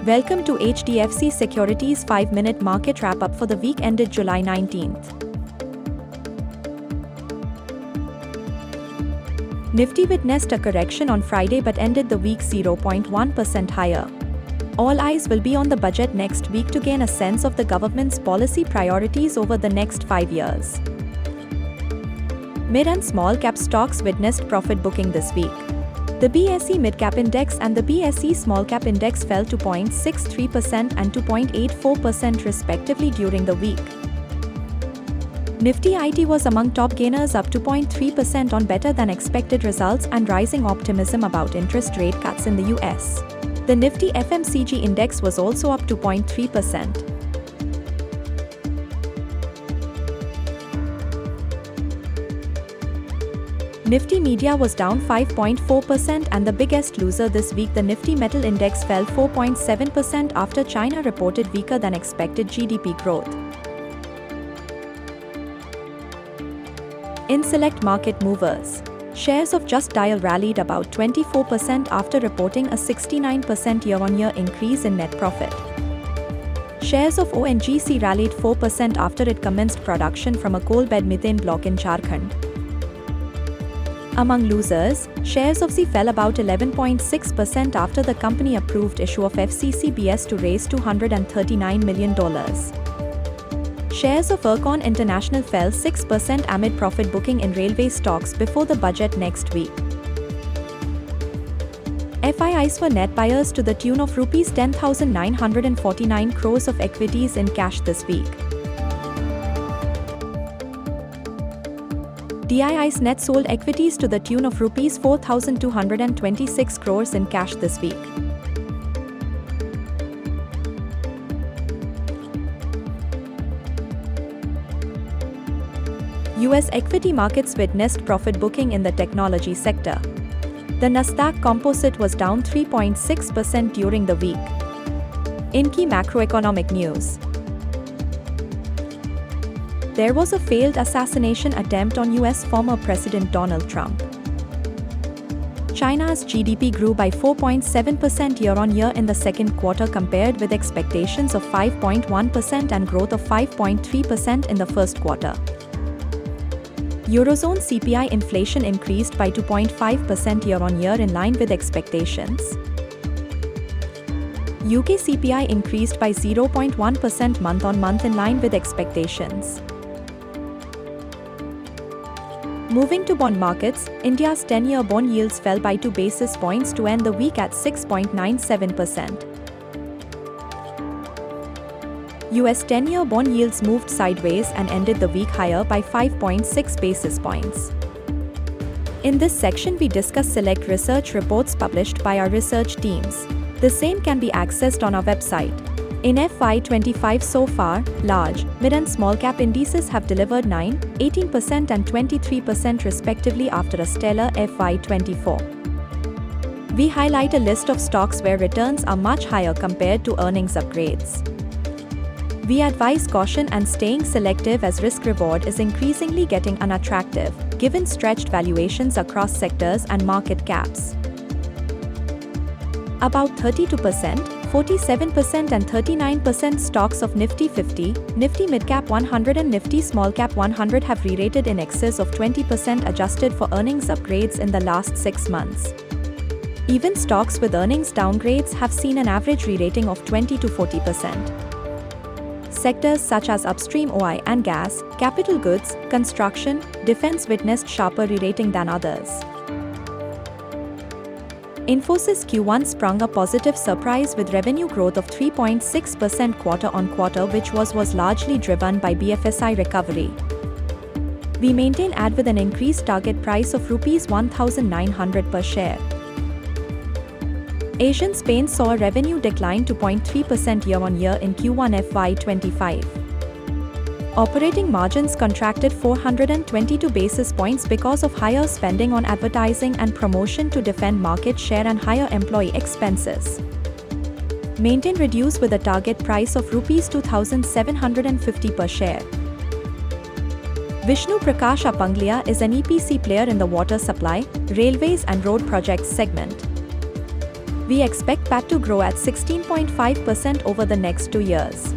Welcome to HDFC Securities 5-minute market wrap-up for the week ended July 19th. Nifty witnessed a correction on Friday but ended the week 0.1% higher. All eyes will be on the budget next week to gain a sense of the government's policy priorities over the next 5 years. Mid and small cap stocks witnessed profit booking this week. The BSE Mid-Cap Index and the BSE Small Cap Index fell to 0.63% and 2.84% respectively during the week. Nifty IT was among top gainers, up 2.3% on better-than-expected results and rising optimism about interest rate cuts in the US. The Nifty FMCG Index was also up 2.3%. Nifty Media was down 5.4% and the biggest loser this week, the Nifty Metal Index, fell 4.7% after China reported weaker than expected GDP growth. In select market movers, shares of Just Dial rallied about 24% after reporting a 69% year-on-year increase in net profit. Shares of ONGC rallied 4% after it commenced production from a coal bed methane block in Jharkhand. Among losers, shares of Zee fell about 11.6% after the company approved issue of FCCBs to raise $239 million. Shares of Ercon International fell 6% amid profit booking in railway stocks before the budget next week. FIIs were net buyers to the tune of Rs 10,949 crores of equities in cash this week. DIIs net sold equities to the tune of Rs 4,226 crores in cash this week. US equity markets witnessed profit booking in the technology sector. The Nasdaq Composite was down 3.6% during the week. In key macroeconomic news, there was a failed assassination attempt on US former President Donald Trump. China's GDP grew by 4.7% year-on-year in the second quarter compared with expectations of 5.1% and growth of 5.3% in the first quarter. Eurozone CPI inflation increased by 2.5% year-on-year in line with expectations. UK CPI increased by 0.1% month-on-month in line with expectations. Moving to bond markets, India's 10-year bond yields fell by 2 basis points to end the week at 6.97%. US 10-year bond yields moved sideways and ended the week higher by 5.6 basis points. In this section, we discuss select research reports published by our research teams. The same can be accessed on our website. In FY25 so far, large, mid and small cap indices have delivered 9, 18% and 23% respectively after a stellar FY24. We highlight a list of stocks where returns are much higher compared to earnings upgrades. We advise caution and staying selective as risk-reward is increasingly getting unattractive, given stretched valuations across sectors and market caps. About 32%, 47% and 39% stocks of Nifty 50, Nifty Midcap 100 and Nifty Small Cap 100 have re-rated in excess of 20% adjusted for earnings upgrades in the last 6 months. Even stocks with earnings downgrades have seen an average re-rating of 20 to 40%. Sectors such as upstream OI and gas, capital goods, construction, defense witnessed sharper re-rating than others. Infosys Q1 sprung a positive surprise with revenue growth of 3.6% quarter-on-quarter, which was largely driven by BFSI recovery. We maintain AD with an increased target price of Rs 1,900 per share. Asian Paints saw a revenue decline to 0.3% year-on-year in Q1 FY25. Operating margins contracted 422 basis points because of higher spending on advertising and promotion to defend market share and higher employee expenses. Maintain reduce with a target price of Rs 2,750 per share. Vishnu Prakash Apanglia is an EPC player in the water supply, railways and road projects segment. We expect PAT to grow at 16.5% over the next 2 years.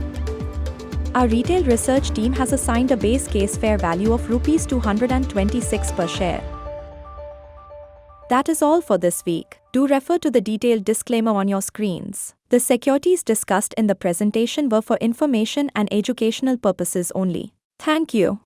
Our retail research team has assigned a base case fair value of Rs 226 per share. That is all for this week. Do refer to the detailed disclaimer on your screens. The securities discussed in the presentation were for information and educational purposes only. Thank you.